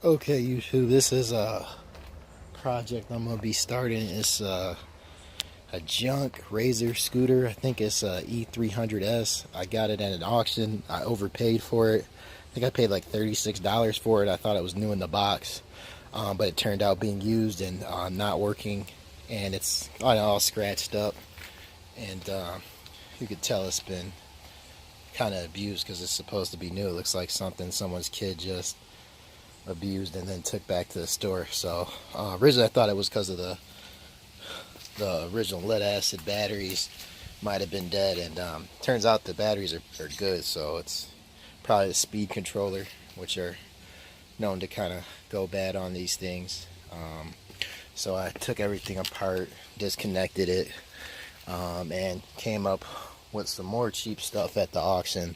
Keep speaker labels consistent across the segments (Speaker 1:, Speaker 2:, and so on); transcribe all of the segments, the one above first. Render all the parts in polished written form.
Speaker 1: Okay, YouTube, this is a project I'm gonna be starting. It's a junk Razor scooter. I think it's a e300s. I got it at an auction. I overpaid for it. I think I paid like $36 for it. I thought it was new in the box, but it turned out being used and not working, and it's all scratched up, and you could tell it's been kind of abused because it's supposed to be new. It looks like something someone's kid just abused and then took back to the store. So originally I thought it was because of the original lead acid batteries might have been dead, and turns out the batteries are good. So it's probably the speed controller, which are known to kind of go bad on these things. So I took everything apart, disconnected it, and came up with some more cheap stuff at the auction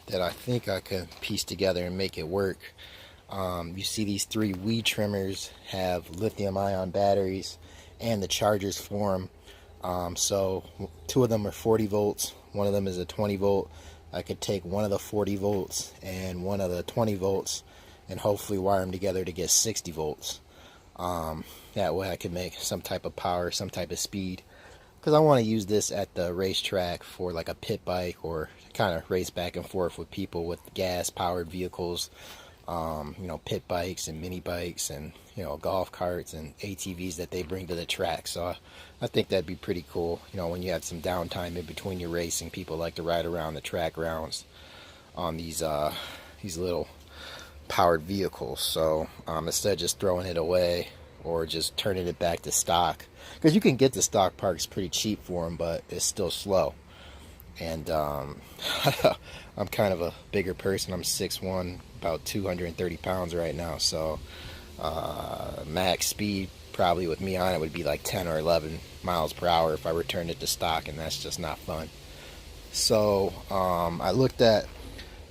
Speaker 1: that I think I could piece together and make it work. You see these three weed trimmers have lithium ion batteries and the chargers for them. So two of them are 40 volts, one of them is a 20 volt. I could take one of the 40 volts and one of the 20 volts and hopefully wire them together to get 60 volts. That way I could make some type of power, some type of speed, because I want to use this at the racetrack for like a pit bike, or kind of race back and forth with people with gas powered vehicles. Pit bikes and mini bikes and, golf carts and ATVs that they bring to the track. So I think that'd be pretty cool. When you have some downtime in between your racing, people like to ride around the track rounds on these little powered vehicles. So instead of just throwing it away or just turning it back to stock, because you can get the stock parts pretty cheap for them, but it's still slow. And I'm kind of a bigger person. I'm 6'1", about 230 pounds right now. So max speed probably with me on it would be like 10 or 11 miles per hour if I returned it to stock, and that's just not fun. So I looked at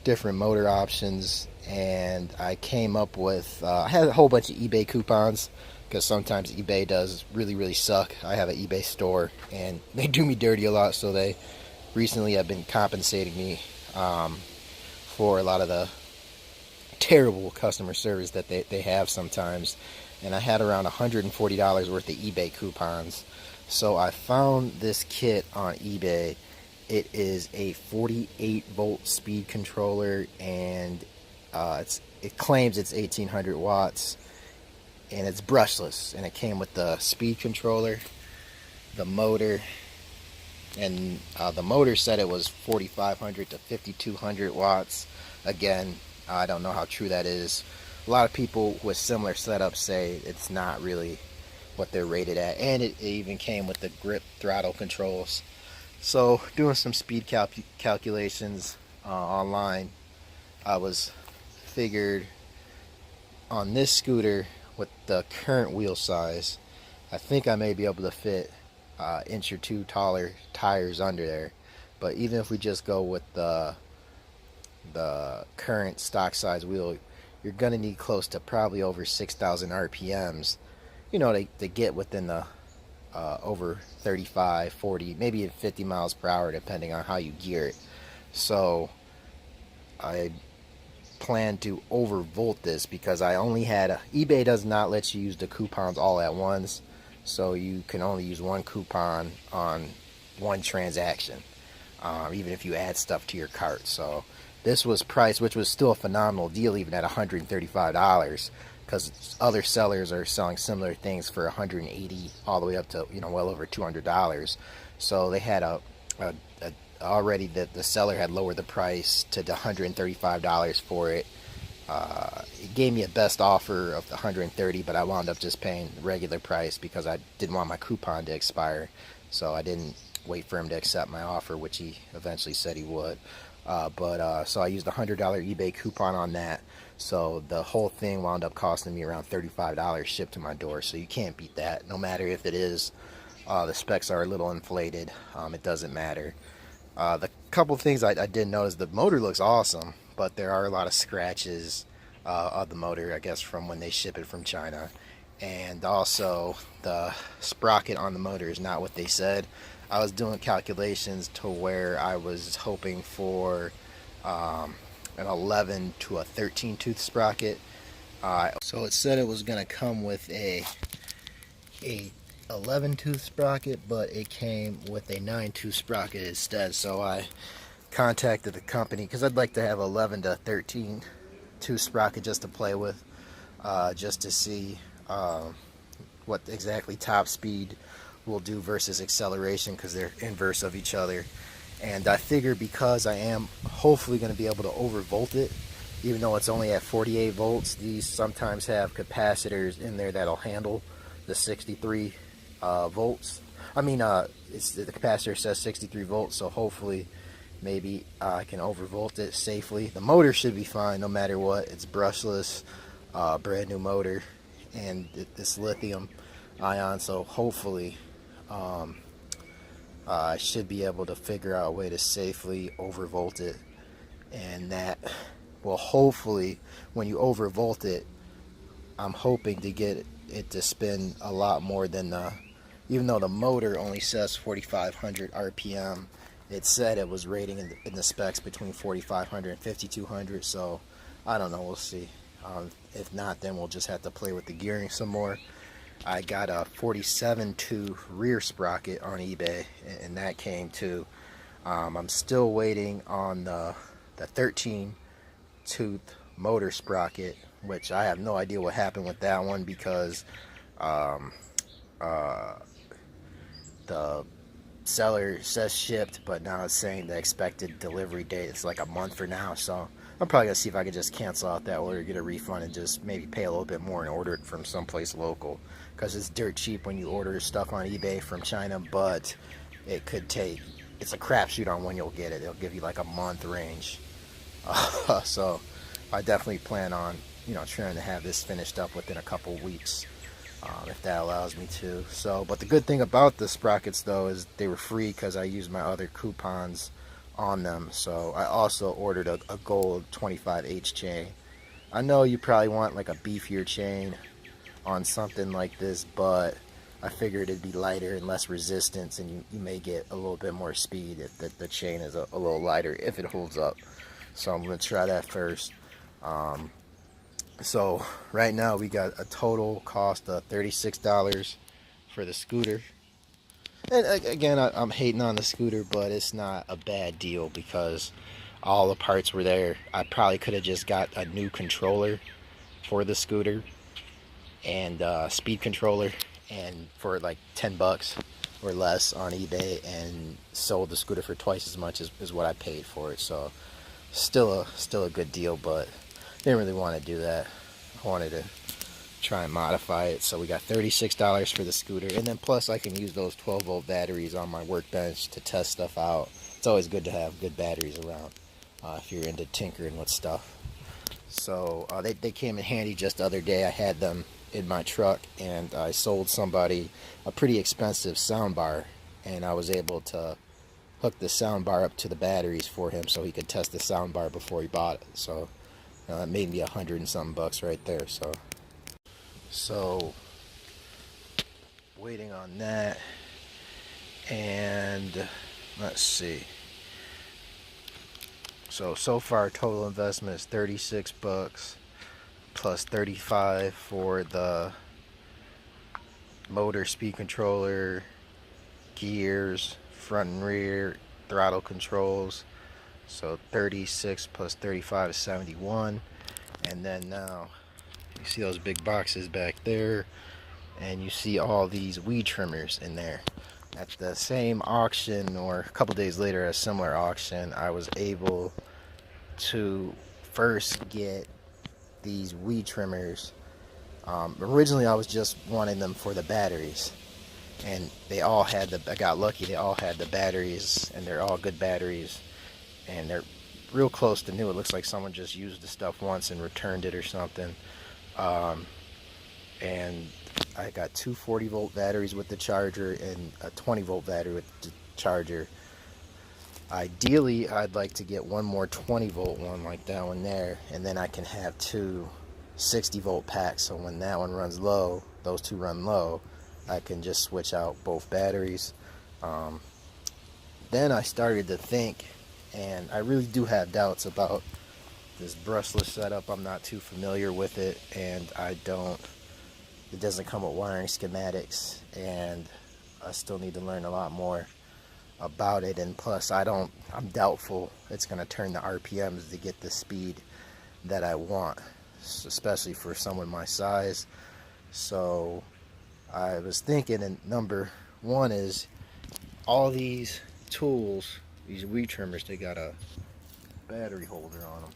Speaker 1: different motor options, and I came up with I had a whole bunch of eBay coupons, because sometimes eBay does really suck. I have an eBay store and they do me dirty a lot, so they recently have been compensating me for a lot of the terrible customer service that they have sometimes. And I had around $140 worth of eBay coupons. So I found this kit on eBay. It is a 48 volt speed controller, and it claims it's 1800 watts, and it's brushless, and it came with the speed controller, the motor, and the motor said it was 4500 to 5200 watts. Again, I don't know how true that is. A lot of people with similar setups say it's not really what they're rated at, and it even came with the grip throttle controls. So doing some speed calculations online, I was figured on this scooter with the current wheel size, I think I may be able to fit inch or two taller tires under there. But even if we just go with the current stock size wheel, you're gonna need close to probably over 6,000 RPMs, to get within the over 35, 40, maybe even 50 miles per hour, depending on how you gear it. So I plan to overvolt this, because I only had eBay does not let you use the coupons all at once, so you can only use one coupon on one transaction, even if you add stuff to your cart. So this was priced, which was still a phenomenal deal, even at $135, because other sellers are selling similar things for $180 all the way up to well over $200. So they had already the seller had lowered the price to the $135 for it. It gave me a best offer of the $130, but I wound up just paying the regular price because I didn't want my coupon to expire. So I didn't wait for him to accept my offer, which he eventually said he would. So I used a $100 eBay coupon on that. So the whole thing wound up costing me around $35 shipped to my door. So you can't beat that, no matter if it is the specs are a little inflated. It doesn't matter. The couple things I did notice, the motor looks awesome, but there are a lot of scratches of the motor, I guess, from when they ship it from China. And also the sprocket on the motor is not what they said. I was doing calculations to where I was hoping for an 11 to a 13 tooth sprocket. So it said it was gonna come with a 11 tooth sprocket, but it came with a 9 tooth sprocket instead. So I contacted the company because I'd like to have 11 to 13 tooth sprocket just to play with, just to see what exactly top speed will do versus acceleration, because they're inverse of each other. And I figure because I am hopefully going to be able to overvolt it, even though it's only at 48 volts, these sometimes have capacitors in there that'll handle the 63 volts. I mean, the capacitor says 63 volts, so hopefully maybe I can overvolt it safely. The motor should be fine no matter what. It's brushless, brand new motor, and this lithium ion, so hopefully I should be able to figure out a way to safely overvolt it, and that will hopefully, when you overvolt it, I'm hoping to get it to spin a lot more than even though the motor only says 4,500 RPM, it said it was rating in the specs between 4,500 and 5,200, so I don't know, we'll see. If not, then we'll just have to play with the gearing some more. I got a 47 tooth rear sprocket on eBay, and that came too. I'm still waiting on the 13 tooth motor sprocket, which I have no idea what happened with that one, because the seller says shipped, but now it's saying the expected delivery date is like a month from now. So I'm probably gonna see if I can just cancel out that order, get a refund, and just maybe pay a little bit more and order it from someplace local, because it's dirt cheap when you order stuff on eBay from China, but it could take, it's a crapshoot on when you'll get it. It'll give you like a month range. So I definitely plan on, trying to have this finished up within a couple weeks, if that allows me to. So, but the good thing about the sprockets though is they were free because I used my other coupons on them. So I also ordered a gold 25H chain. I know you probably want like a beefier chain on something like this, but I figured it'd be lighter and less resistance, and you may get a little bit more speed if the chain is a little lighter, if it holds up. So I'm going to try that first. So right now we got a total cost of $36 for the scooter. And again, I'm hating on the scooter, but it's not a bad deal because all the parts were there. I probably could have just got a new controller for the scooter and speed controller, and for like 10 bucks or less on eBay, and sold the scooter for twice as much as what I paid for it. So still a good deal, but didn't really want to do that. I wanted to try and modify it. So we got $36 for the scooter, and then plus I can use those 12-volt batteries on my workbench to test stuff out. It's always good to have good batteries around if you're into tinkering with stuff. So they came in handy just the other day. I had them in my truck, and I sold somebody a pretty expensive sound bar, and I was able to hook the sound bar up to the batteries for him so he could test the sound bar before he bought it. So that made me $100 and something bucks right there. So waiting on that, and let's see. So far total investment is 36 bucks plus 35 for the motor, speed controller, gears, front and rear, throttle controls. So 36 plus 35 is 71. And then now you see those big boxes back there, and you see all these weed trimmers in there. At the same auction, or a couple days later at a similar auction, I was able to first get these weed trimmers. Originally I was just wanting them for the batteries, and they all had I got lucky, they all had the batteries, and they're all good batteries, and they're real close to new. It looks like someone just used the stuff once and returned it or something. And I got two 40-volt batteries with the charger and a 20-volt battery with the charger. Ideally, I'd like to get one more 20-volt one like that one there, and then I can have two 60-volt packs, so when that one runs low, those two run low, I can just switch out both batteries. Then I started to think, and I really do have doubts about This brushless setup, I'm not too familiar with it, and it doesn't come with wiring schematics, and I still need to learn a lot more about it. And plus, I'm doubtful it's going to turn the RPMs to get the speed that I want, especially for someone my size. So I was thinking, and number one is all these tools, these weed trimmers, they got a battery holder on them.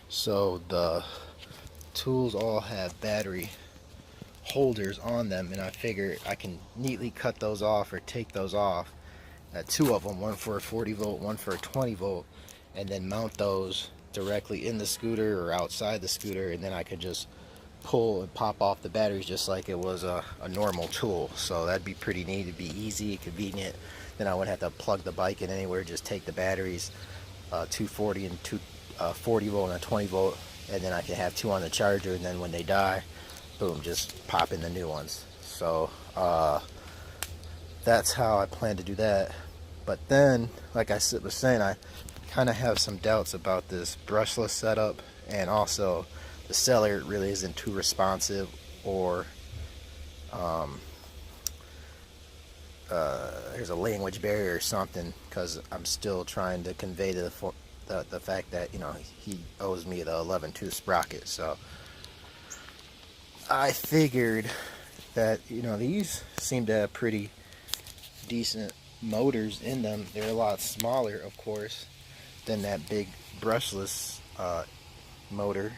Speaker 1: So the tools all have battery holders on them, and I figure I can neatly cut those off or take those off. Two of them, one for a 40 volt, one for a 20 volt, and then mount those directly in the scooter or outside the scooter, and then I could just pull and pop off the batteries just like it was a normal tool. So that'd be pretty neat. It'd be easy, convenient. Then I wouldn't have to plug the bike in anywhere, just take the batteries, 240 and 40 volt and a 20 volt, and then I can have two on the charger, and then when they die, boom, just pop in the new ones. So that's how I plan to do that. But then, like I was saying, I kind of have some doubts about this brushless setup, and also the seller really isn't too responsive, or there's a language barrier or something, because I'm still trying to convey to the fact that, you know, he owes me the 11-tooth sprocket. So I figured that, you know, these seem to have pretty decent motors in them. They're a lot smaller, of course, than that big brushless motor,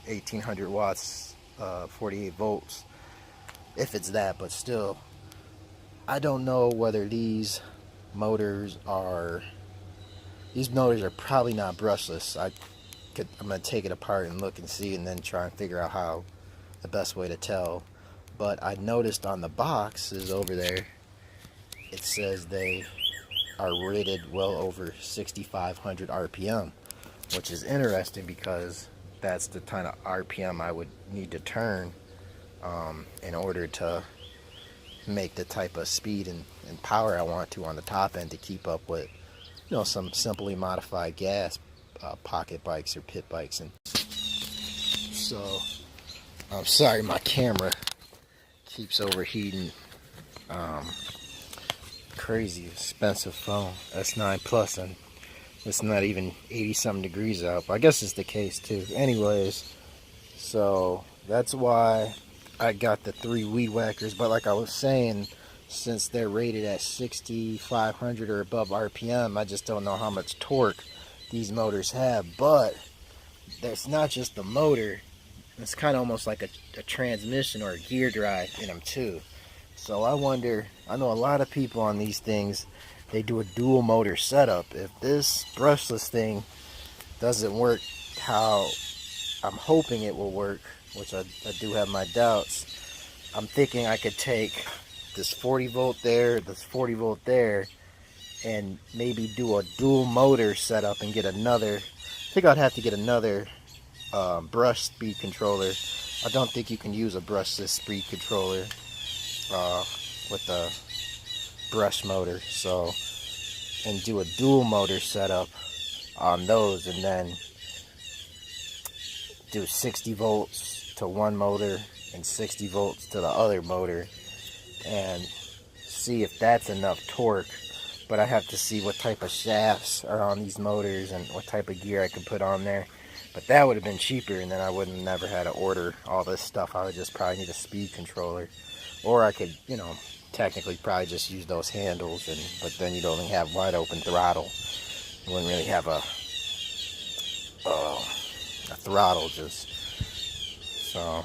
Speaker 1: 1800 watts, 48 volts, if it's that. But still, I don't know whether these motors are probably not brushless. I'm going to take it apart and look and see, and then try and figure out how the best way to tell. But I noticed on the boxes over there, it says they are rated well over 6,500 RPM, which is interesting because that's the kind of RPM I would need to turn in order to make the type of speed and power I want to on the top end to keep up with, you know, some simply modified gas pocket bikes or pit bikes. And so I'm sorry, my camera keeps overheating. Crazy expensive phone, S9 Plus, and it's not even 80 something degrees out, but I guess it's the case too. Anyways, so that's why I got the 3 weed whackers. But like I was saying, since they're rated at 6,500 or above RPM, I just don't know how much torque these motors have. But that's not just the motor, it's kind of almost like a transmission or a gear drive in them too. So I wonder, I know a lot of people on these things, they do a dual motor setup. If this brushless thing doesn't work how I'm hoping it will work, which I do have my doubts, I'm thinking I could take this 40 volt there, this 40 volt there, and maybe do a dual motor setup and get another, I think I'd have to get another brush speed controller. I don't think you can use a brushless speed controller with the brush motor, so, and do a dual motor setup on those, and then do 60 volts to one motor and 60 volts to the other motor, and see if that's enough torque. But I have to see what type of shafts are on these motors and what type of gear I could put on there. But that would have been cheaper, and then I wouldn't never had to order all this stuff. I would just probably need a speed controller, or I could, you know, technically probably just use those handles, but then you'd only have wide open throttle. You wouldn't really have a throttle, just. So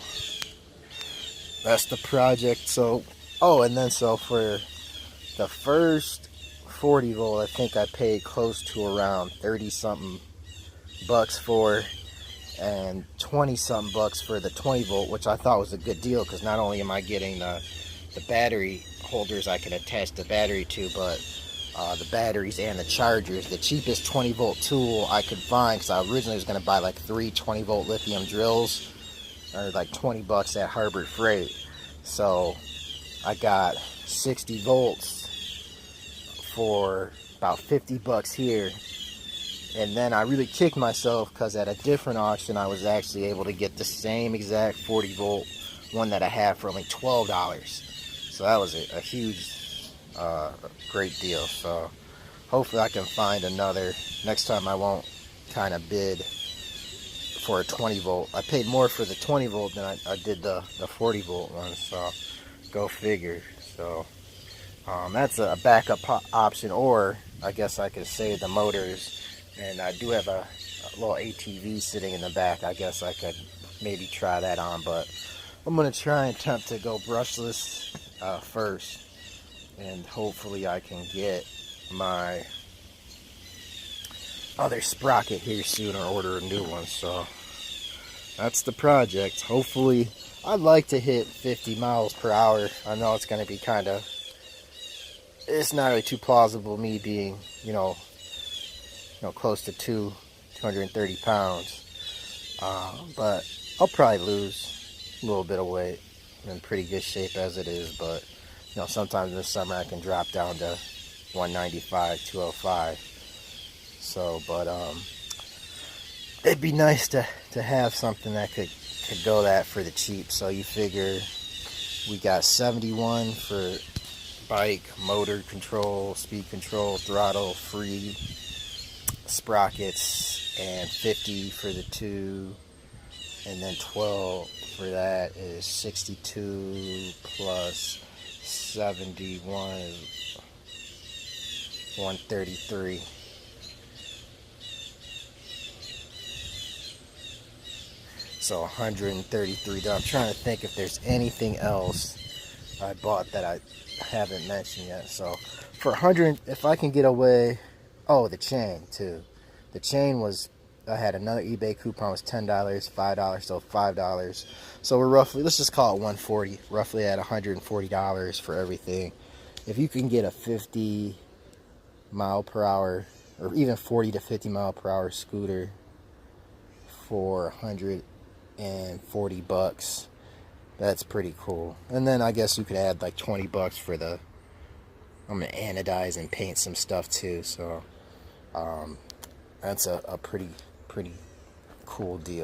Speaker 1: that's the project. So, oh, and then so for the first 40 volt, I think I paid close to around 30 something bucks for, and 20 something bucks for the 20 volt, which I thought was a good deal, because not only am I getting the battery holders I can attach the battery to, but the batteries and the chargers. The cheapest 20 volt tool I could find, because I originally was going to buy like 3 20 volt lithium drills, or like 20 bucks at Harbor Freight. So I got 60 volts for about 50 bucks here, And then I really kicked myself because at a different auction I was actually able to get the same exact 40 volt one that I had for only $12. So that was a huge, great deal. So hopefully I can find another. Next time I won't kind of bid for a 20 volt. I paid more for the 20 volt than I did the 40 volt one. So go figure. So that's a backup option, or I guess I could save the motors. And I do have a little ATV sitting in the back. I guess I could maybe try that on, but I'm going to try and attempt to go brushless first. And hopefully I can get my other sprocket here soon or order a new one. So that's the project. Hopefully, I'd like to hit 50 miles per hour. I know it's going to be kind of, it's not really too plausible, me being, close to 230 pounds. But I'll probably lose a little bit of weight. I'm in pretty good shape as it is, but sometimes this summer I can drop down to 195, 205. So, but it'd be nice to have something that could go that for the cheap. So you figure we got 71 for bike, motor control, speed control, throttle, free sprockets, and 50 for the two, and then 12 for that is 62 plus 71 is 133. So 133. I'm trying to think if there's anything else I bought that I haven't mentioned yet. So for 100, if I can get away, oh, the chain too. The chain was, I had another eBay coupon, was $10, $5, so $5. So we're roughly, let's just call it 140, roughly at $140 for everything. If you can get a 50 mile per hour or even 40 to 50 mile per hour scooter for $140, that's pretty cool. And then I guess you could add like $20 for the, I'm gonna anodize and paint some stuff too. So that's a pretty cool deal.